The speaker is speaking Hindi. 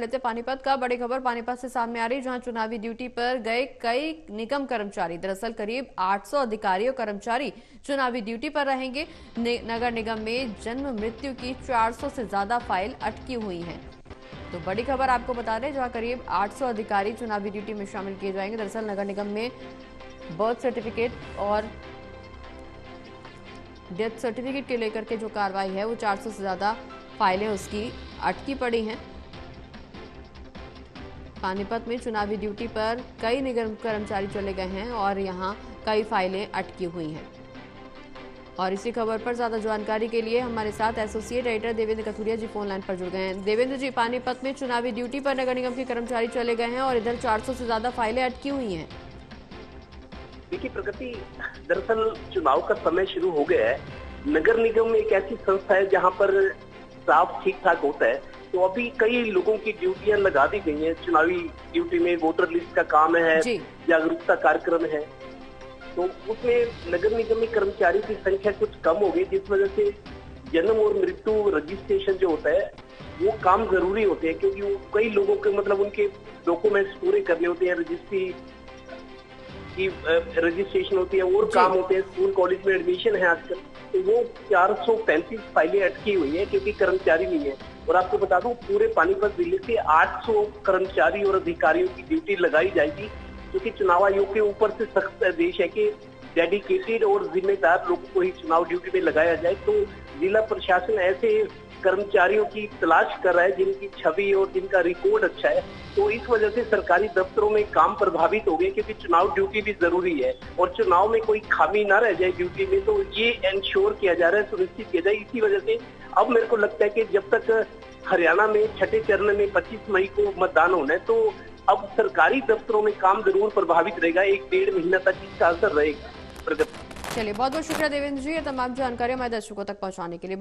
लेते हैं पानीपत का। बड़ी खबर पानीपत से सामने आ रही, जहां चुनावी ड्यूटी पर गए कई निगम कर्मचारी, दरअसल करीब 800 अधिकारी और कर्मचारी चुनावी ड्यूटी पर रहेंगे। नगर निगम में जन्म मृत्यु की 400 से ज्यादा फाइल अटकी हुई हैं। तो बड़ी खबर आपको बता दें, जहां करीब 800 अधिकारी चुनावी ड्यूटी में शामिल किए जाएंगे। दरअसल नगर निगम में बर्थ सर्टिफिकेट और डेथ सर्टिफिकेट के लेकर के जो कार्रवाई है वो 400 से ज्यादा फाइलें उसकी अटकी पड़ी हैं। पानीपत में चुनावी ड्यूटी पर कई निगम कर्मचारी चले गए हैं और यहां कई फाइलें अटकी हुई हैं। और इसी खबर पर ज्यादा जानकारी के लिए हमारे साथ एसोसिएट एडिटर देवेंद्र कथुरिया जी फोन लाइन पर जुड़ गए हैं। देवेंद्र जी, पानीपत में चुनावी ड्यूटी पर नगर निगम के कर्मचारी चले गए हैं और इधर 400 से ज्यादा फाइलें अटकी हुई हैं। देखिए प्रगति, दरअसल चुनाव का समय शुरू हो गया है। नगर निगम एक ऐसी संस्था है जहां पर साफ ठीक ठाक होता है, तो अभी कई लोगों की ड्यूटियां लगा दी गई हैं। चुनावी ड्यूटी में वोटर लिस्ट का काम है, जागरूकता कार्यक्रम है, तो उसमें नगर निगम में कर्मचारियों की संख्या कुछ कम हो गई, जिस वजह से जन्म और मृत्यु रजिस्ट्रेशन जो होता है वो काम जरूरी होते हैं, क्योंकि वो कई लोगों के मतलब उनके डॉक्यूमेंट्स पूरे करने होते हैं, रजिस्ट्री की रजिस्ट्रेशन होती है और काम होते हैं, स्कूल कॉलेज में एडमिशन है आजकल, तो वो 435 फाइलें अटकी हुई है क्योंकि कर्मचारी नहीं है। और आपको बता दूं, पूरे पानीपत जिले से 800 कर्मचारी और अधिकारियों की ड्यूटी लगाई जाएगी, क्योंकि चुनाव आयोग के ऊपर से सख्त आदेश है कि डेडिकेटेड और जिम्मेदार लोगों को ही चुनाव ड्यूटी में लगाया जाए। तो जिला प्रशासन ऐसे कर्मचारियों की तलाश कर रहा है जिनकी छवि और जिनका रिकॉर्ड अच्छा है। तो इस वजह से सरकारी दफ्तरों में काम प्रभावित हो गए, क्योंकि चुनाव ड्यूटी भी जरूरी है और चुनाव में कोई खामी ना रह जाए ड्यूटी में, तो ये इंश्योर किया जा रहा है, सुनिश्चित किया जाए। इसी वजह से अब मेरे को लगता है कि जब तक हरियाणा में छठे चरण में 25 मई को मतदान होना है, तो अब सरकारी दफ्तरों में काम जरूर प्रभावित रहेगा, 1-1.5 महीना तक इसका असर रहेगा। चलिए, बहुत बहुत शुक्रिया देवेंद्र जी, ये तमाम जानकारी हमारे दर्शकों तक पहुंचाने के लिए।